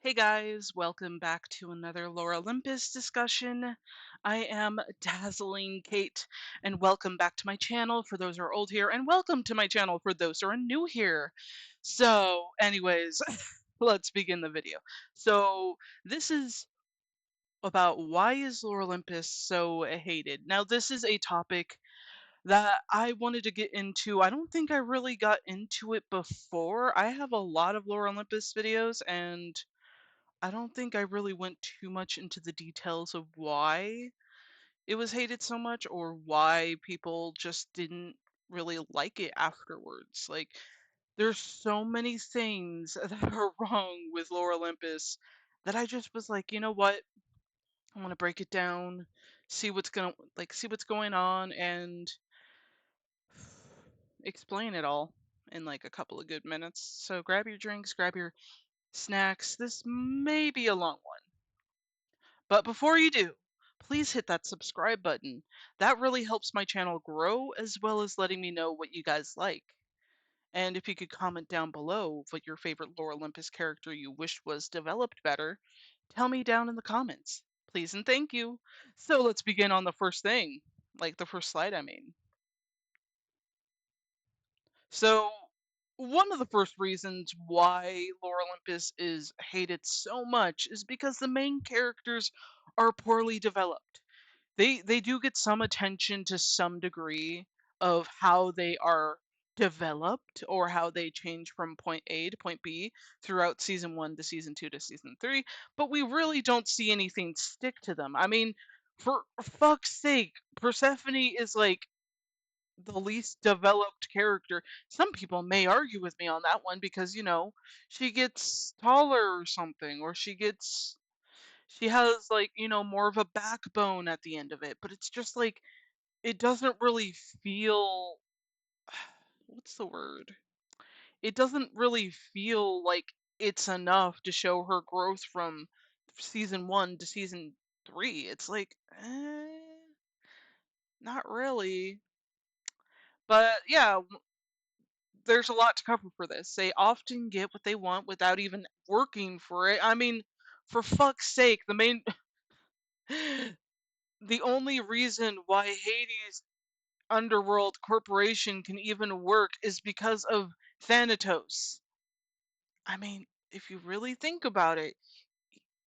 Hey guys, welcome back to another Lore Olympus discussion. I am Dazzling Kate, and welcome back to my channel for those who are old here, and welcome to my channel for those who are new here. Anyways, let's begin the video. This is about why is Lore Olympus so hated. Now, this is a topic that I wanted to get into. I don't think I really got into it before. I have a lot of Lore Olympus videos, and I don't think I really went too much into the details of why it was hated so much or why people just didn't really like it afterwards. Like, there's so many things that are wrong with Lore Olympus that I just was like, you know what? I want to break it down, see what's going on, and explain it all in like a couple of good minutes. So grab your drinks, grab your snacks. This may be a long one. But before you do, please hit that subscribe button. That really helps my channel grow as well as letting me know what you guys like. And if you could comment down below what your favorite Lore Olympus character you wished was developed better, tell me down in the comments. Please and thank you. So let's begin on the first thing, like the first slide, I mean. So, one of the first reasons why Lore Olympus is hated so much is because the main characters are poorly developed. They do get some attention to some degree of how they are developed or how they change from point A to point B throughout season 1 to season 2 to season 3, but we really don't see anything stick to them. I mean, for fuck's sake, Persephone is like the least developed character. Some people may argue with me on that one because, she gets taller or something, or she has like, more of a backbone at the end of it, but it's just like it doesn't really feel what's the word? It doesn't really feel like it's enough to show her growth from season 1 to season 3. It's like, not really. But yeah, there's a lot to cover for this. They often get what they want without even working for it. I mean, for fuck's sake, the only reason why Hades Underworld Corporation can even work is because of Thanatos. I mean, if you really think about it,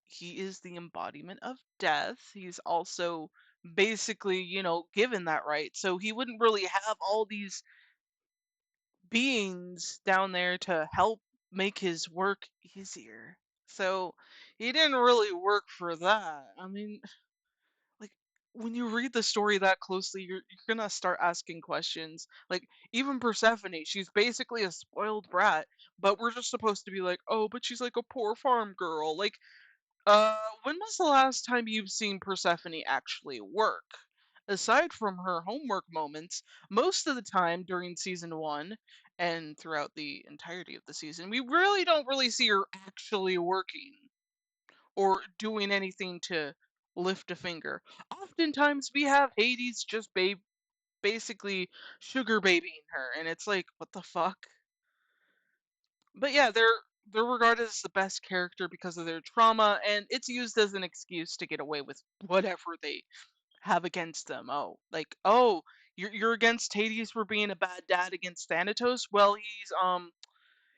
he is the embodiment of death. He's also basically, given that right. So he wouldn't really have all these beings down there to help make his work easier. So he didn't really work for that. I mean, like when you read the story that closely, you're gonna start asking questions. Like even Persephone, she's basically a spoiled brat, but we're just supposed to be like, oh, but she's like a poor farm girl. Like, when was the last time you've seen Persephone actually work? Aside from her homework moments, most of the time during season 1 and throughout the entirety of the season, we really don't really see her actually working or doing anything to lift a finger. Oftentimes we have Hades just basically sugar babying her, and it's like, what the fuck? But yeah, they're regarded as the best character because of their trauma, and it's used as an excuse to get away with whatever they have against them. Oh, like, oh, you're against Hades for being a bad dad against Thanatos? Well,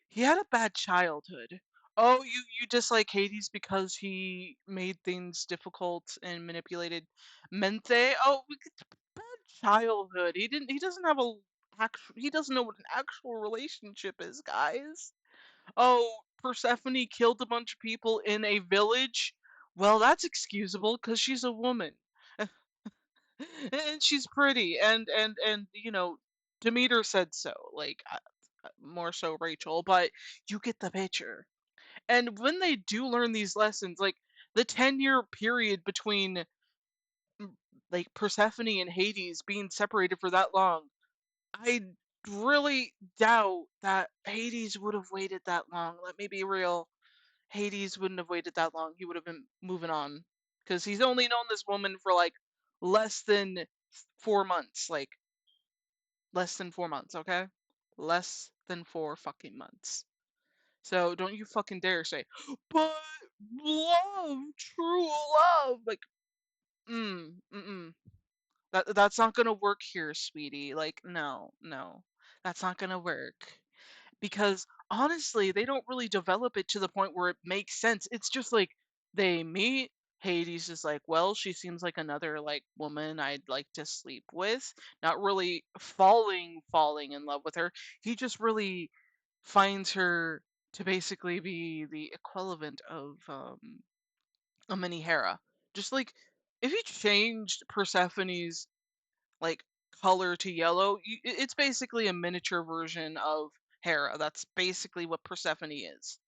he had a bad childhood. Oh, you dislike Hades because he made things difficult and manipulated Menthe? Oh, bad childhood. He doesn't have a actual he doesn't know what an actual relationship is, guys. Oh, Persephone killed a bunch of people in a village? Well, that's excusable because she's a woman. And she's pretty and Demeter said so, like more so Rachel, but you get the picture. And when they do learn these lessons, like the 10-year period between mm, like Persephone and Hades being separated for that long, I really doubt that Hades would have waited that long. Let me be real. Hades wouldn't have waited that long. He would have been moving on because he's only known this woman for like less than 4 months. Like less than 4 months, okay? Less than 4 fucking months. So don't you fucking dare say, but love, true love. Like, mm. That's not gonna work here, sweetie. Like, no, no, that's not gonna work. Because honestly, they don't really develop it to the point where it makes sense. It's just like they meet. Hades is like, well, she seems like another like woman I'd like to sleep with. Not really falling in love with her. He just really finds her to basically be the equivalent of a mini Hera. Just like if you changed Persephone's like color to yellow, it's basically a miniature version of Hera. That's basically what Persephone is.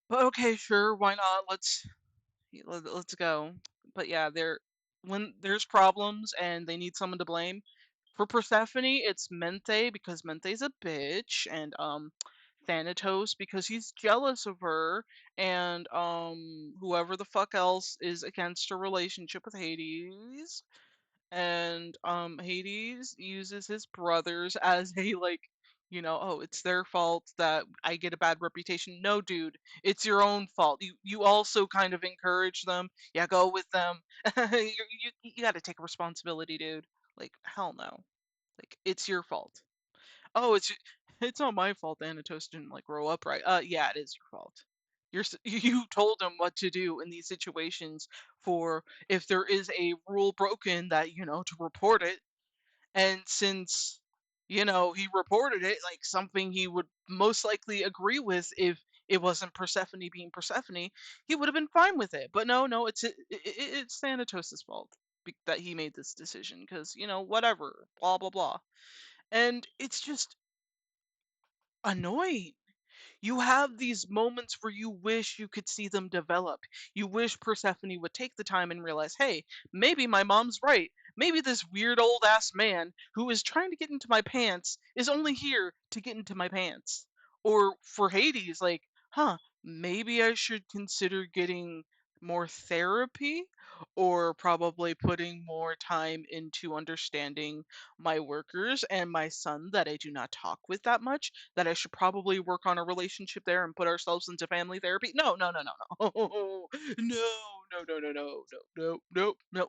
But okay, sure, why not? Let's go. But yeah, there when there's problems and they need someone to blame. For Persephone, it's Mente because Mente's a bitch, and Thanatos because he's jealous of her, and whoever the fuck else is against her relationship with Hades. And Hades uses his brothers as a like, oh, it's their fault that I get a bad reputation. No, dude, it's your own fault. You also kind of encourage them. Yeah, go with them. You got to take responsibility, dude. Like, hell no. Like, it's your fault. Oh, it's not my fault Thanatos didn't like grow up right. Yeah, it is your fault. You told him what to do in these situations for if there is a rule broken that, to report it. And since, he reported it like something he would most likely agree with if it wasn't Persephone being Persephone, he would have been fine with it. But no, no, it's Thanatos' fault that he made this decision because, whatever, blah, blah, blah. And it's just annoying. You have these moments where you wish you could see them develop. You wish Persephone would take the time and realize, hey, maybe my mom's right. Maybe this weird old ass man who is trying to get into my pants is only here to get into my pants. Or for Hades, like, maybe I should consider getting more therapy or probably putting more time into understanding my workers and my son that I do not talk with that much, that I should probably work on a relationship there and put ourselves into family therapy. No, no, no, no, no. No.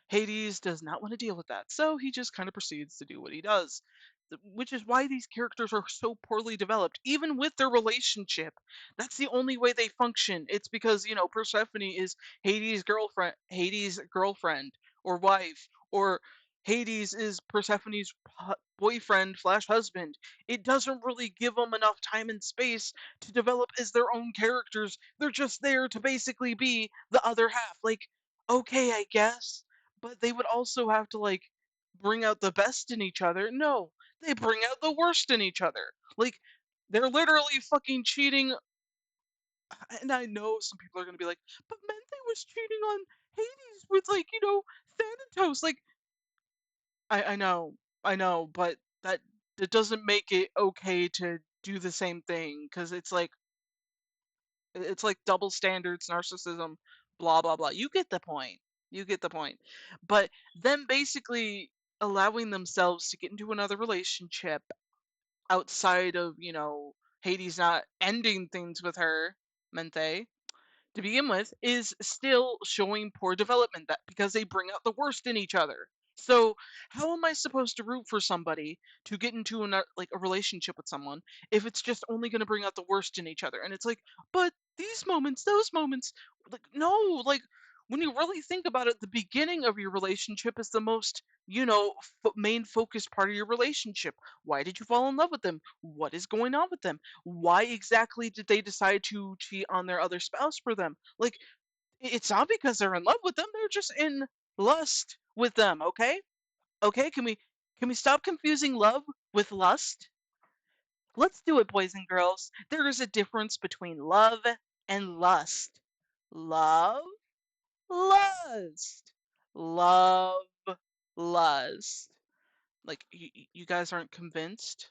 Hades does not want to deal with that, so he just kind of proceeds to do what he does. Which is why these characters are so poorly developed, even with their relationship. That's the only way they function. It's because, Persephone is Hades' girlfriend or wife, or Hades is Persephone's boyfriend slash husband. It doesn't really give them enough time and space to develop as their own characters. They're just there to basically be the other half. Like, okay, I guess, but they would also have to like bring out the best in each other. No, they bring out the worst in each other. Like they're literally fucking cheating. And I know some people are gonna be like, but Mente was cheating on Hades with like, Thanatos. Like I know, I know, but that doesn't make it okay to do the same thing because it's like double standards, narcissism, blah blah blah. You get the point. You get the point. But them basically allowing themselves to get into another relationship outside of, Hades not ending things with her, Mente, to begin with, is still showing poor development that because they bring out the worst in each other. So how am I supposed to root for somebody to get into like a relationship with someone if it's just only going to bring out the worst in each other? And it's like, but these moments, those moments, like no, like when you really think about it, the beginning of your relationship is the most, main focused part of your relationship. Why did you fall in love with them? What is going on with them? Why exactly did they decide to cheat on their other spouse for them? Like, it's not because they're in love with them, they're just in lust with them, okay? Okay, can we stop confusing love with lust? Let's do it, boys and girls. There is a difference between love and lust. Love, lust. Love, lust. Like, you guys aren't convinced?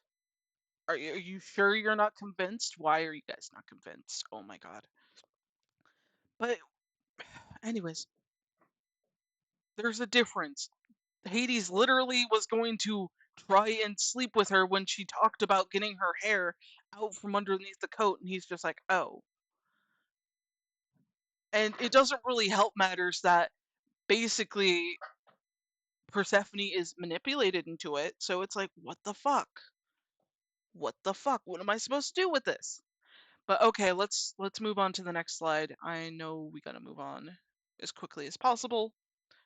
Are you sure you're not convinced? Why are you guys not convinced? Oh my god. But anyways, there's a difference. Hades literally was going to try and sleep with her when she talked about getting her hair out from underneath the coat, and he's just like, "Oh." And it doesn't really help matters that basically Persephone is manipulated into it. So it's like, what the fuck? What the fuck? What am I supposed to do with this? But okay, let's move on to the next slide. I know we gotta move on as quickly as possible.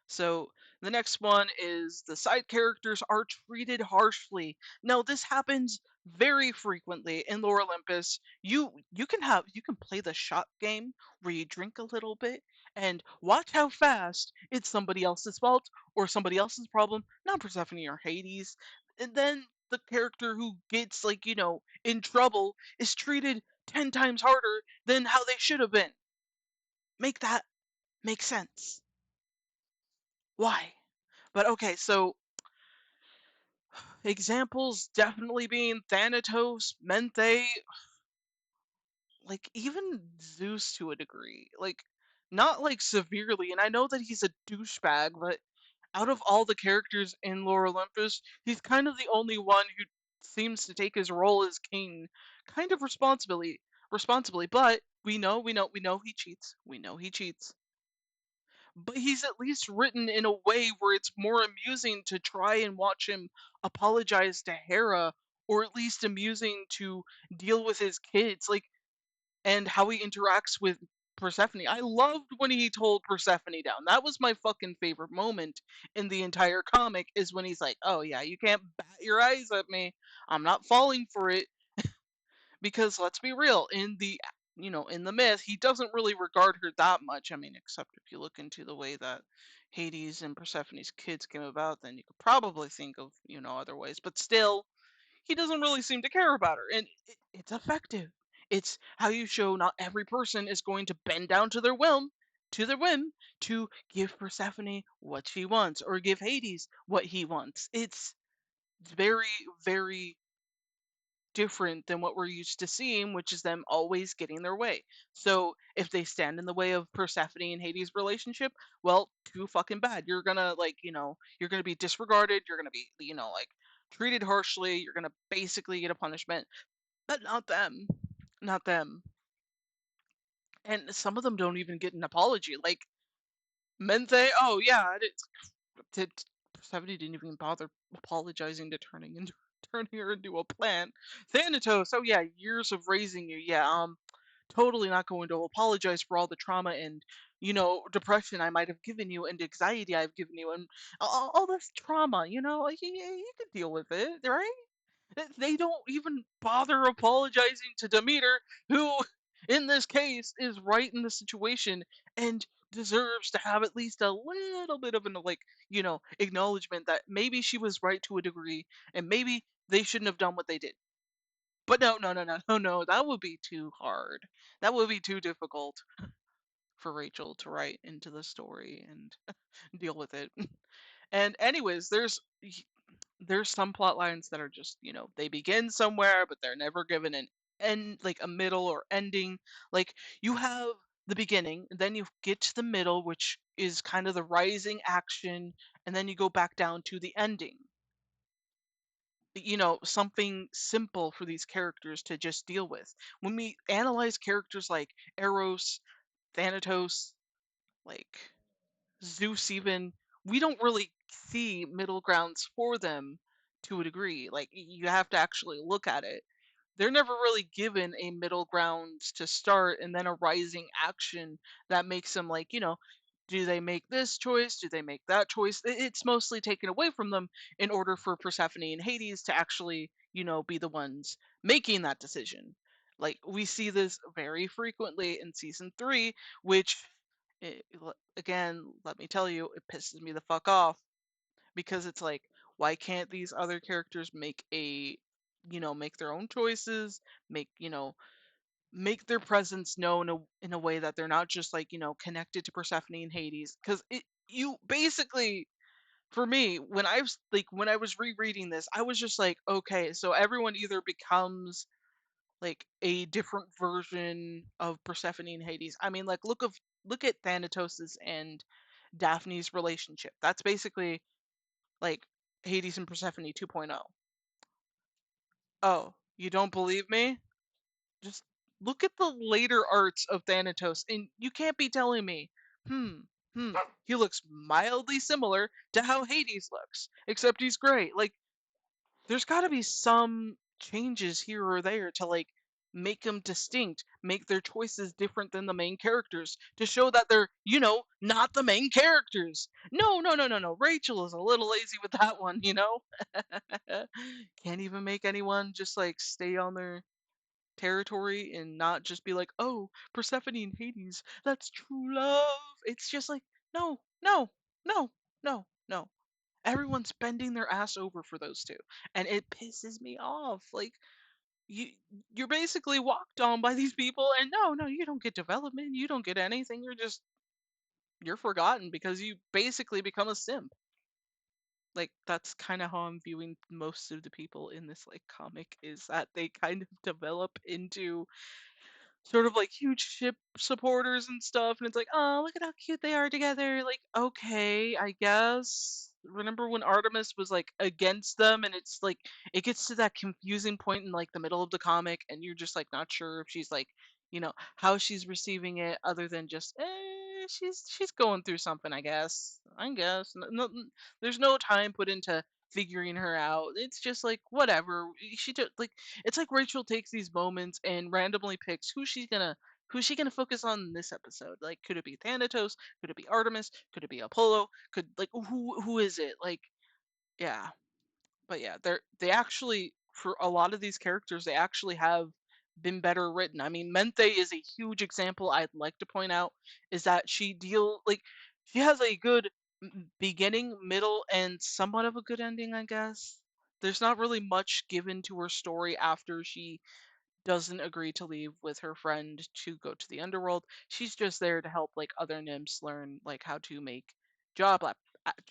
So the next one is the side characters are treated harshly. Now this happens very frequently in Lore Olympus. You can play the shot game where you drink a little bit and watch how fast it's somebody else's fault or somebody else's problem, not Persephone or Hades. And then the character who gets in trouble is treated 10 times harder than how they should have been. Make that make sense. Why? But okay, so examples definitely being Thanatos, Menthe, like even Zeus to a degree. Like not like severely, and I know that he's a douchebag, but out of all the characters in Lore Olympus, he's kind of the only one who seems to take his role as king kind of responsibly, but we know he cheats. We know he cheats. But he's at least written in a way where it's more amusing to try and watch him apologize to Hera, or at least amusing to deal with his kids, like, and how he interacts with Persephone. I loved when he told Persephone down. That was my fucking favorite moment in the entire comic, is when he's like, "Oh yeah, you can't bat your eyes at me. I'm not falling for it." Because let's be real, in the myth, he doesn't really regard her that much. I mean, except if you look into the way that Hades and Persephone's kids came about, then you could probably think of other ways. But still, he doesn't really seem to care about her, and it's effective. It's how you show not every person is going to bend down to their whim to give Persephone what she wants or give Hades what he wants. It's very, very different than what we're used to seeing, which is them always getting their way. So if they stand in the way of Persephone and Hades' relationship, well, too fucking bad. You're gonna you're gonna be disregarded. You're gonna be treated harshly. You're gonna basically get a punishment, but not them, not them. And some of them don't even get an apology. Like Menthe, oh yeah, did Persephone didn't even bother apologizing to turning her into a plant. Thanatos, oh yeah, years of raising you. Yeah, totally not going to apologize for all the trauma and depression I might have given you and anxiety I've given you and all this trauma. You could deal with it, right? They don't even bother apologizing to Demeter, who, in this case, is right in the situation and deserves to have at least a little bit of acknowledgement that maybe she was right to a degree and maybe they shouldn't have done what they did. But no, no, no, no, no, no, that would be too hard. That would be too difficult for Rachel to write into the story and deal with it. And anyways, there's some plot lines that are just, they begin somewhere, but they're never given an end, like a middle or ending. Like you have the beginning, and then you get to the middle, which is kind of the rising action, and then you go back down to the ending. Something simple for these characters to just deal with. When we analyze characters like Eros, Thanatos, like Zeus even, we don't really see middle grounds for them to a degree. Like you have to actually look at it. They're never really given a middle ground to start and then a rising action that makes them do they make this choice? Do they make that choice? It's mostly taken away from them in order for Persephone and Hades to actually, be the ones making that decision. Like we see this very frequently in season 3, which again, let me tell you, it pisses me the fuck off because it's like, why can't these other characters make their own choices, make, make their presence known in a way that they're not just connected to Persephone and Hades? Because you basically, for me, when I was rereading this, I was just like, okay, so everyone either becomes like a different version of Persephone and Hades. I mean, like look at Thanatos's and Daphne's relationship. That's basically like Hades and Persephone 2.0. Oh, you don't believe me? Just look at the later arts of Thanatos, and you can't be telling me, hmm, he looks mildly similar to how Hades looks, except he's gray. Like, there's got to be some changes here or there to like make them distinct, make their choices different than the main characters to show that they're, not the main characters. No, no, no, no, no. Rachel is a little lazy with that one, you know? Can't even make anyone just like stay on their territory and not just be like, oh, Persephone and Hades, that's true love. It's just like, no, no, no, no, no. Everyone's bending their ass over for those two, and it pisses me off. Like you, you're basically walked on by these people, and no, no, you don't get development. You don't get anything. You're forgotten because you basically become a simp. Like that's kind of how I'm viewing most of the people in this like comic is that they kind of develop into sort of like huge ship supporters and stuff, and it's like, oh, look at how cute they are together. Like, okay, I guess. Remember when Artemis was like against them, and it's like it gets to that confusing point in like the middle of the comic, and you're just like not sure if she's like, how she's receiving it, other than just, she's going through something, I guess. I guess. There's no time put into figuring her out. It's just like whatever. She took like it's like Rachel takes these moments and randomly picks who's she gonna focus on in this episode. Like, could it be Thanatos? Could it be Artemis? Could it be Apollo? Could like who is it? Like, yeah. But yeah, they actually for a lot of these characters they actually have been better written. I mean, Menthe is a huge example I'd like to point out is that she has a good beginning, middle, and somewhat of a good ending, I guess. There's not really much given to her story after she doesn't agree to leave with her friend to go to the underworld. She's just there to help like other nymphs learn like how to make job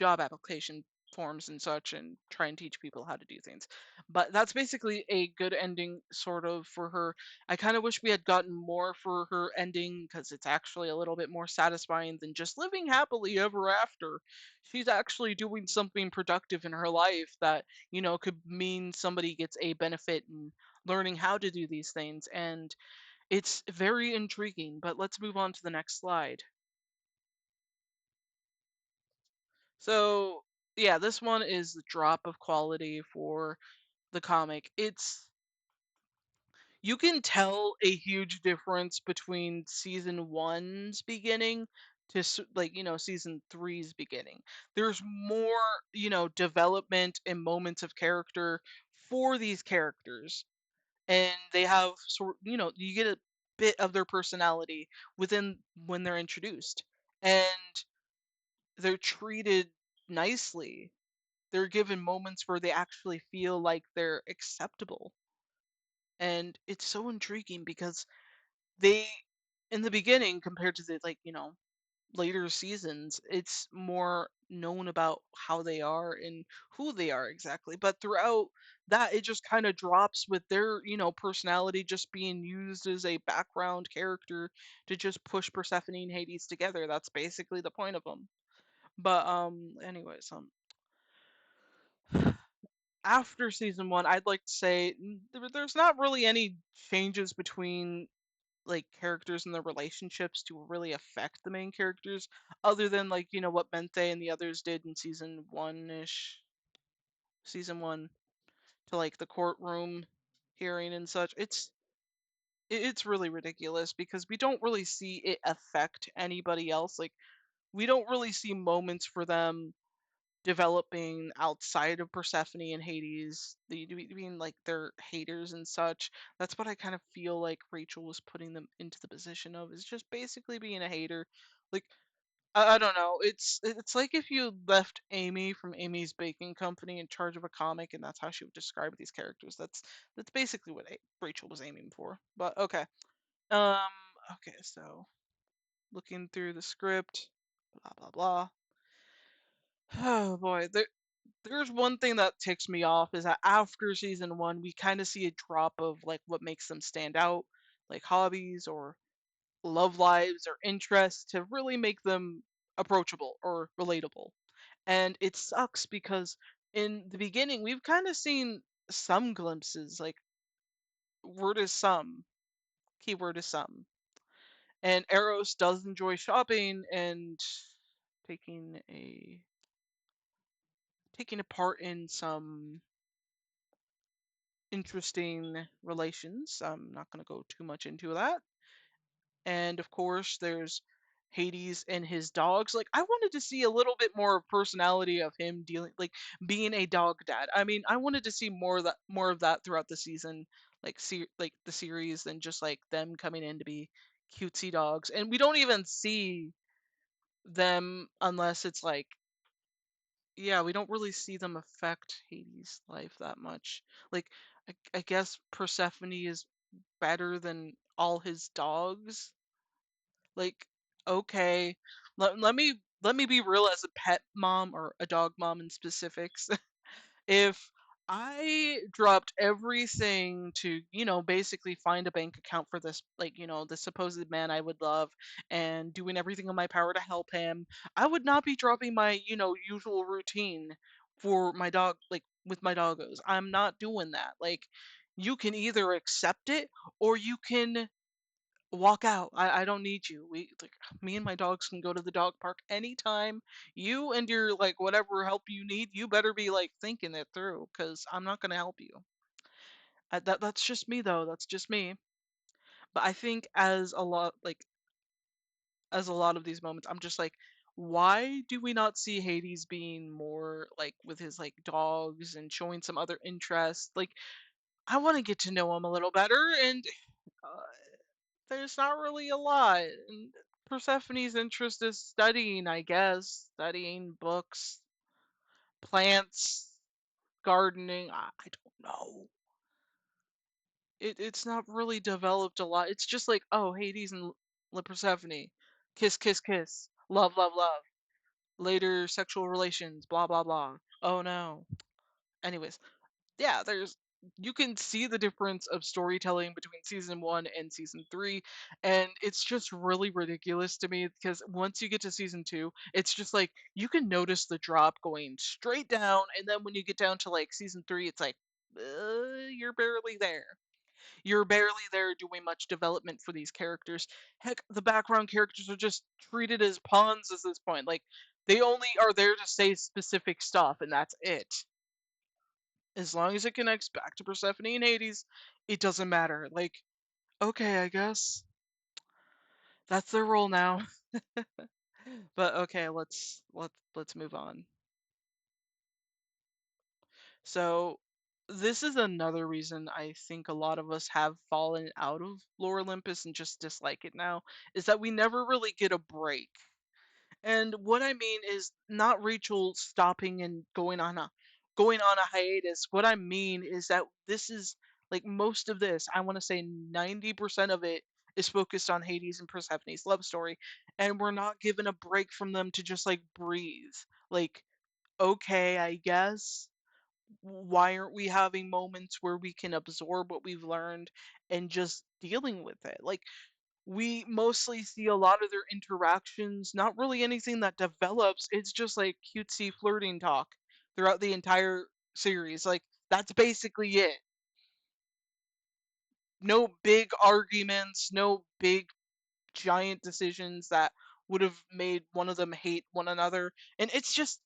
application forms and such and try and teach people how to do things. But that's basically a good ending sort of for her. I kind of wish we had gotten more for her ending because it's actually a little bit more satisfying than just living happily ever after. She's actually doing something productive in her life that, could mean somebody gets a benefit and learning how to do these things, and it's very intriguing. But let's move on to the next slide. So, yeah, this one is the drop of quality for the comic. You can tell a huge difference between season one's beginning to like season three's beginning. There's more development and moments of character for these characters, and they have you get a bit of their personality within when they're introduced, and they're treated nicely. They're given moments where they actually feel like they're acceptable, and it's so intriguing because they in the beginning compared to the later seasons, it's more known about how they are and who they are exactly. But throughout that, it just kind of drops with their, personality just being used as a background character to just push Persephone and Hades together. That's basically the point of them. But anyways, after season one, I'd like to say there's not really any changes between like characters and their relationships to really affect the main characters other than like what Menthe and the others did in season one to like the courtroom hearing and such. It's really ridiculous because we don't really see it affect anybody else. Like we don't really see moments for them developing outside of Persephone and Hades, being like their haters and such. That's what I kind of feel like Rachel was putting them into the position of, is just basically being a hater. Like I don't know. It's like if you left Amy from Amy's Baking Company in charge of a comic, and that's how she would describe these characters. That's basically what Rachel was aiming for. But okay, um, okay. So looking through the script, blah blah blah. Oh boy, there's one thing that ticks me off is that after season one, we kind of see a drop of like what makes them stand out, like hobbies or love lives or interests to really make them approachable or relatable. And it sucks because in the beginning, we've kind of seen some glimpses, like word is some. keyword is some. And Eros does enjoy shopping and taking a taking a part in some interesting relations. I'm not going to go too much into that. And of course, there's Hades and his dogs. Like, I wanted to see a little bit more of personality of him dealing, like, being a dog dad. I mean, I wanted to see more of that throughout the season, like the series, than just like them coming in to be cutesy dogs. And we don't even see them unless it's like, yeah, we don't really see them affect Hades' life that much. Like, I guess Persephone is better than all his dogs. Like, okay, let me be real as a pet mom or a dog mom in specifics. If I dropped everything to, basically find a bank account for this, like, the supposed man I would love and doing everything in my power to help him, I would not be dropping my, usual routine for my dog, like with my doggos. I'm not doing that. Like, you can either accept it or you can walk out. I don't need you. Me and my dogs can go to the dog park anytime. You and your like whatever help you need, you better be like thinking it through, because I'm not gonna help you. That's just me though. That's just me. But I think as a lot of these moments, I'm just like, why do we not see Hades being more like with his like dogs and showing some other interest? Like, I want to get to know him a little better, and uh, there's not really a lot. And Persephone's interest is studying, I guess, studying books, plants, gardening. I don't know. It's not really developed a lot. It's just like, oh, Hades and Persephone, kiss, kiss, kiss, love, love, love. Later sexual relations, blah, blah, blah. Oh no. Anyways, yeah, there's you can see the difference of storytelling between season 1 and season 3, and it's just really ridiculous to me because once you get to season 2, it's just like you can notice the drop going straight down, and then when you get down to like season 3, it's like you're barely there. You're barely there doing much development for these characters. Heck, the background characters are just treated as pawns at this point. Like, they only are there to say specific stuff, and that's it. As long as it connects back to Persephone and Hades, it doesn't matter. Like, okay, I guess that's their role now. But okay, let's move on. So, this is another reason I think a lot of us have fallen out of Lore Olympus and just dislike it now, is that we never really get a break. And what I mean is not Rachel stopping and going on a hiatus. What I mean is that this is like most of this, I want to say 90% of it is focused on Hades and Persephone's love story, and we're not given a break from them to just like breathe. Like, okay, I guess why aren't we having moments where we can absorb what we've learned and just dealing with it? Like, we mostly see a lot of their interactions, not really anything that develops. It's just like cutesy flirting talk throughout the entire series. Like, that's basically it. No big arguments, no big giant decisions that would have made one of them hate one another. And it's just,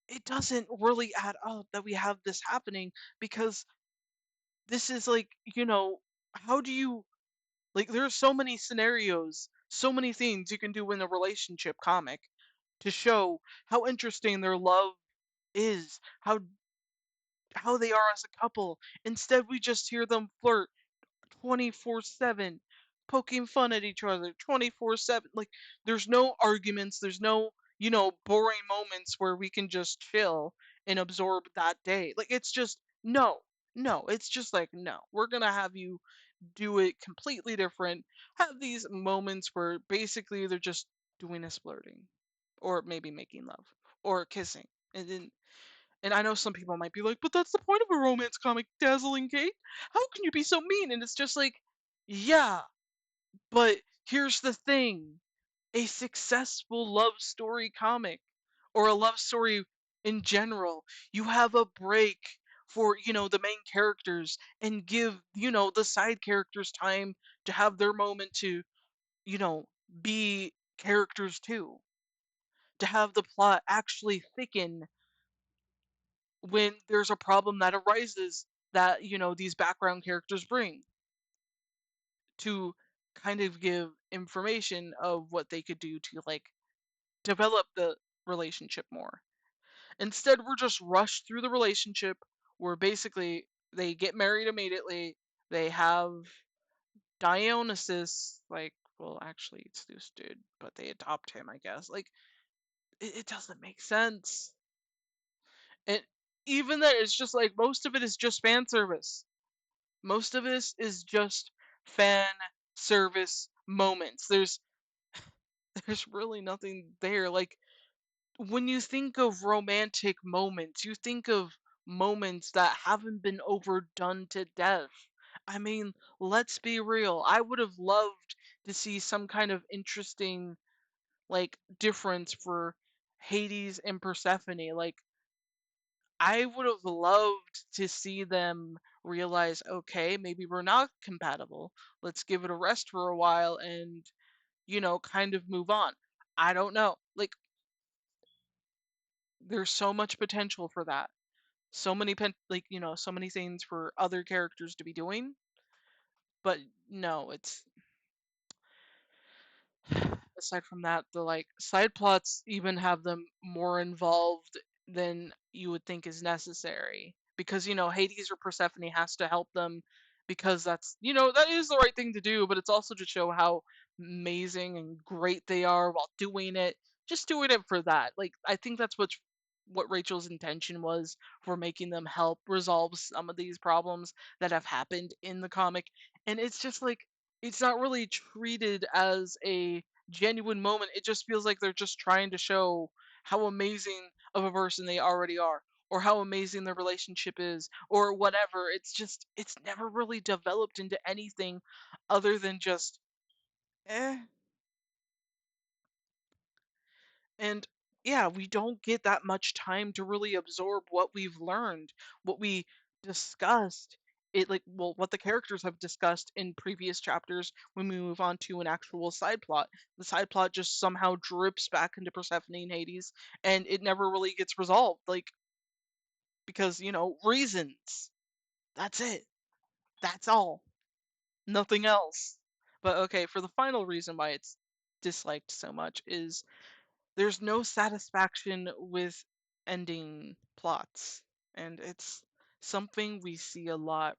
it doesn't really add up that we have this happening because this is like, how do you like, there are so many scenarios, so many things you can do in a relationship comic to show how interesting their love is, how they are as a couple. Instead, we just hear them flirt 24/7, poking fun at each other 24/7. Like, there's no arguments, there's no, boring moments where we can just chill and absorb that day. Like, it's just no. No, it's just like, no, we're gonna have you do it completely different. Have these moments where basically they're just doing a flirting, or maybe making love, or kissing, and I know some people might be like, but that's the point of a romance comic, Dazzling Kate. How can you be so mean? And it's just like, yeah, but here's the thing: a successful love story comic, or a love story in general, you have a break for, the main characters and give, the side characters time to have their moment to, you know, be characters too, to have the plot actually thicken when there's a problem that arises that, these background characters bring, to kind of give information of what they could do to like develop the relationship more. Instead, we're just rushed through the relationship where basically they get married immediately. They have Dionysus, like, well, actually, it's this dude, but they adopt him, I guess. Like, it doesn't make sense. And even then, it's just like most of it is just fan service. Most of this is just fan service moments. There's really nothing there. Like, when you think of romantic moments, you think of moments that haven't been overdone to death. I mean, let's be real. I would have loved to see some kind of interesting, like, difference for Hades and Persephone. Like, I would have loved to see them realize, okay, maybe we're not compatible. Let's give it a rest for a while and, kind of move on. I don't know. Like, there's so much potential for that. So many so many things for other characters to be doing, but no, it's aside from that, the like side plots even have them more involved than you would think is necessary. Because, Hades or Persephone has to help them because that is the right thing to do, but it's also to show how amazing and great they are while doing it. Just doing it for that. Like, I think that's what Rachel's intention was for making them help resolve some of these problems that have happened in the comic. And it's just like it's not really treated as a genuine moment. It just feels like they're just trying to show how amazing of a person they already are, or how amazing their relationship is, or whatever. It's never really developed into anything other than just eh. And yeah, we don't get that much time to really absorb what we've learned, what we discussed. What the characters have discussed in previous chapters when we move on to an actual side plot. The side plot just somehow drips back into Persephone and Hades, and it never really gets resolved. Like, because, reasons. That's it. That's all. Nothing else. But okay, for the final reason why it's disliked so much is there's no satisfaction with ending plots, and it's something we see a lot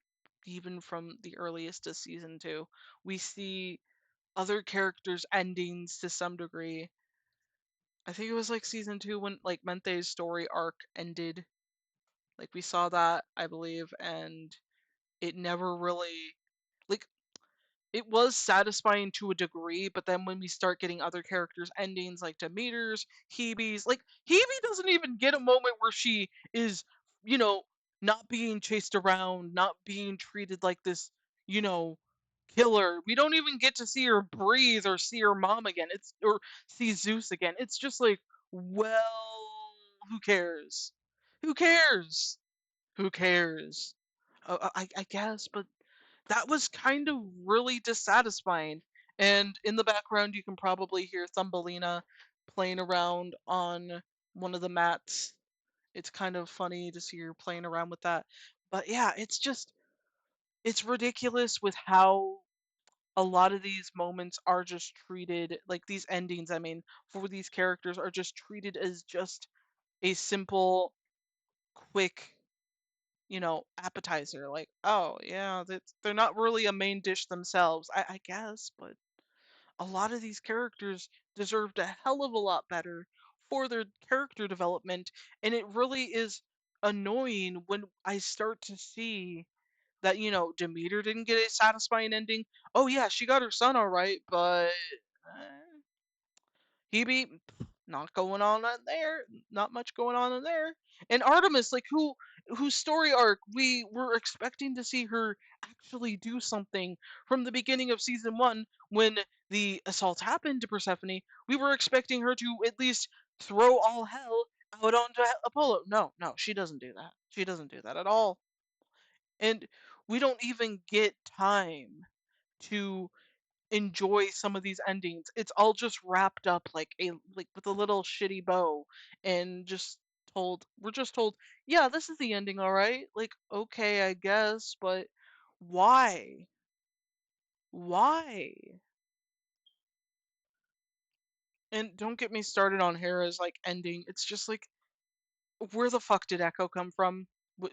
even from the earliest of season 2. We see other characters endings to some degree. I think it was like season 2 when like Mente's story arc ended. Like, we saw that, I believe, and it never really, like, it was satisfying to a degree, but then when we start getting other characters' endings, like Demeter's, Hebe's, like Hebe doesn't even get a moment where she is, you know, not being chased around, not being treated like this, you know, killer. We don't even get to see her breathe or see her mom again. Or see Zeus again. It's just like, well, who cares? Who cares? Who cares? I guess, but that was kind of really dissatisfying. And in the background, you can probably hear Thumbelina playing around on one of the mats. It's kind of funny to see her playing around with that. But yeah, it's ridiculous with how a lot of these moments are just treated, like these endings, I mean, for these characters are just treated as just a simple, quick, appetizer. Like, oh yeah, they're not really a main dish themselves, I guess, but a lot of these characters deserved a hell of a lot better for their character development, and it really is annoying when I start to see that, Demeter didn't get a satisfying ending. Oh yeah, she got her son all right, but Hebe, not going on in there. Not much going on in there. And Artemis, like whose story arc we were expecting to see her actually do something from the beginning of season 1 when the assault happened to Persephone. We were expecting her to at least throw all hell out onto Apollo. No, no, she doesn't do that. She doesn't do that at all. And we don't even get time to enjoy some of these endings. It's all just wrapped up like with a little shitty bow and just we're just told, yeah, this is the ending, all right? Like, okay, I guess, but why? Why? And don't get me started on Hera's like ending. It's just like, where the fuck did Echo come from?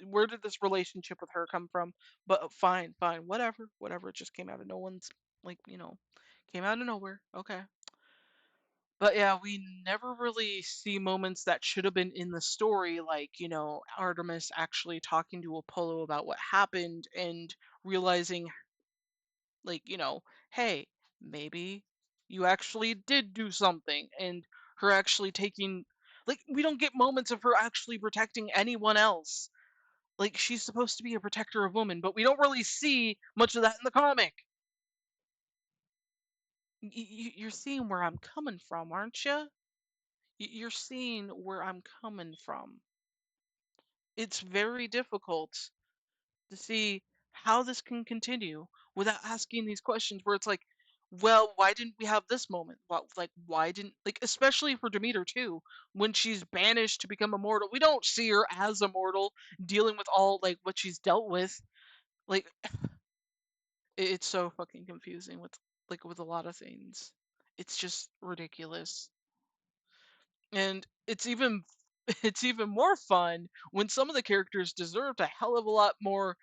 Where did this relationship with her come from? But fine, fine, whatever, whatever. It just came out of no one's like, came out of nowhere. Okay. But yeah, we never really see moments that should have been in the story, like, Artemis actually talking to Apollo about what happened and realizing, like, hey, maybe you actually did do something, and her actually taking, like, we don't get moments of her actually protecting anyone else. Like, she's supposed to be a protector of women, but we don't really see much of that in the comic. You're seeing where I'm coming from, aren't you? You're seeing where I'm coming from. It's very difficult to see how this can continue without asking these questions where it's like, well, why didn't we have this moment? Like, why didn't, like, especially for Demeter too, when she's banished to become immortal, we don't see her as immortal dealing with all like what she's dealt with. Like, it's so fucking confusing with a lot of things. It's just ridiculous. And it's even it's even more fun when some of the characters deserved a hell of a lot more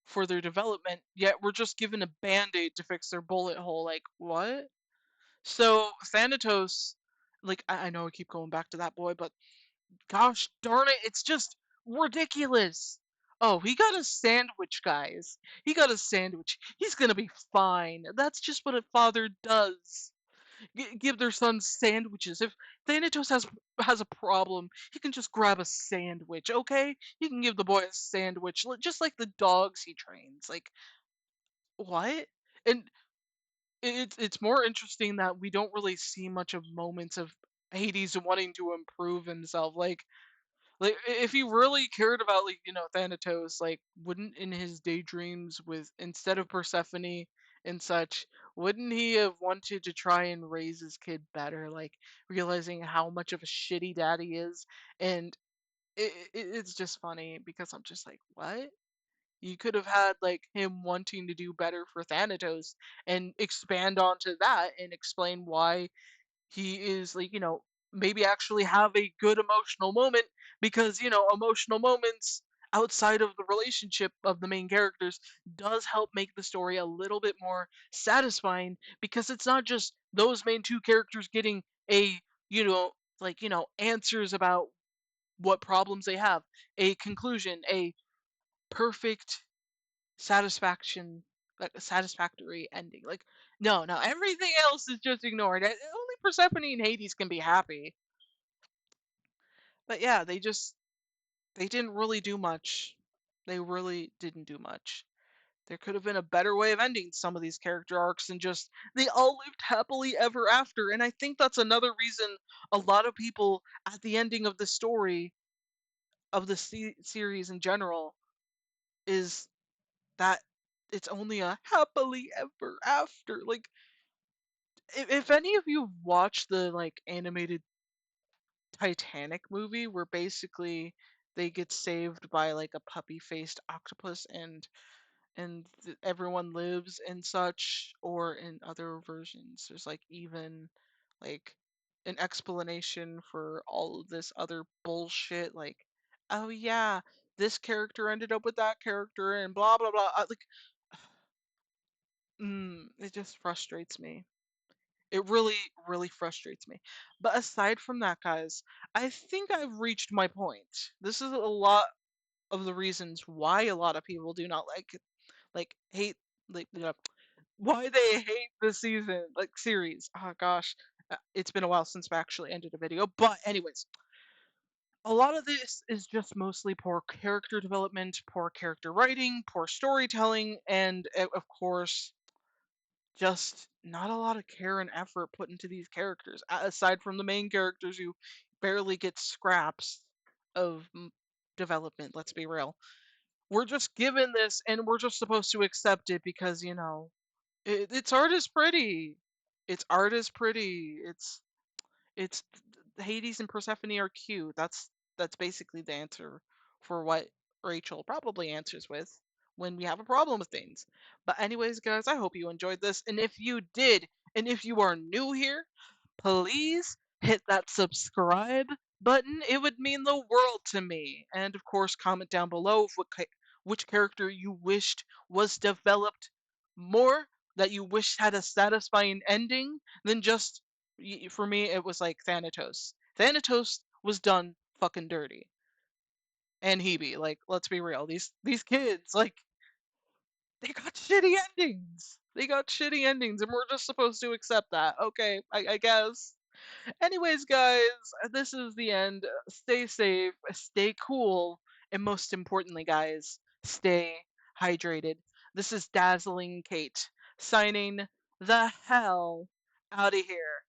for their development, yet we're just given a band-aid to fix their bullet hole. Like, what? So Thanatos, like, I know I keep going back to that boy, but gosh darn it, it's just ridiculous. Oh, he got a sandwich, guys. He got a sandwich. He's gonna be fine. That's just what a father does. Give their sons sandwiches. If Thanatos has a problem, he can just grab a sandwich, okay? He can give the boy a sandwich, just like the dogs he trains. Like, what? And it's more interesting that we don't really see much of moments of Hades wanting to improve himself. Like if he really cared about, like, Thanatos, like, wouldn't in his daydreams with instead of Persephone and such, wouldn't he have wanted to try and raise his kid better, like realizing how much of a shitty dad he is? And it's just funny because I'm just like, what? You could have had like him wanting to do better for Thanatos and expand onto that and explain why he is like, maybe actually have a good emotional moment, because emotional moments outside of the relationship of the main characters does help make the story a little bit more satisfying, because it's not just those main two characters getting a, you know answers about what problems they have, a conclusion, a perfect satisfaction, like a satisfactory ending. Like, no, no, everything else is just ignored. Only Persephone and Hades can be happy. But yeah, they didn't really do much. They really didn't do much. There could have been a better way of ending some of these character arcs than just they all lived happily ever after. And I think that's another reason a lot of people at the ending of the story of the series in general is that it's only a happily ever after. Like, if any of you watched the like animated Titanic movie, where basically they get saved by like a puppy-faced octopus, and everyone lives and such, or in other versions there's like even like an explanation for all of this other bullshit, like, oh yeah, this character ended up with that character and blah blah blah, like, it just frustrates me. It really, really frustrates me. But aside from that, guys, I think I've reached my point. This is a lot of the reasons why a lot of people do not hate, like, why they hate the season, like, series. Oh gosh, it's been a while since I actually ended a video. But anyways, a lot of this is just mostly poor character development, poor character writing, poor storytelling, and of course, just not a lot of care and effort put into these characters, aside from the main characters who barely get scraps of development. Let's be real. We're just given this and we're just supposed to accept it because, Its art is pretty. Its art is pretty. It's Hades and Persephone are cute. That's basically the answer for what Rachel probably answers with when we have a problem with things. But anyways, guys, I hope you enjoyed this. And if you did, and if you are new here, please hit that subscribe button. It would mean the world to me. And of course, comment down below which character you wished was developed more, that you wished had a satisfying ending than just for me it was like Thanatos. Thanatos was done fucking dirty. And Hebe, like let's be real, these kids like they got shitty endings. They got shitty endings and we're just supposed to accept that. Okay, I guess. Anyways, guys, this is the end. Stay safe, stay cool, and most importantly, guys, stay hydrated. This is Dazzling Kate signing the hell out of here.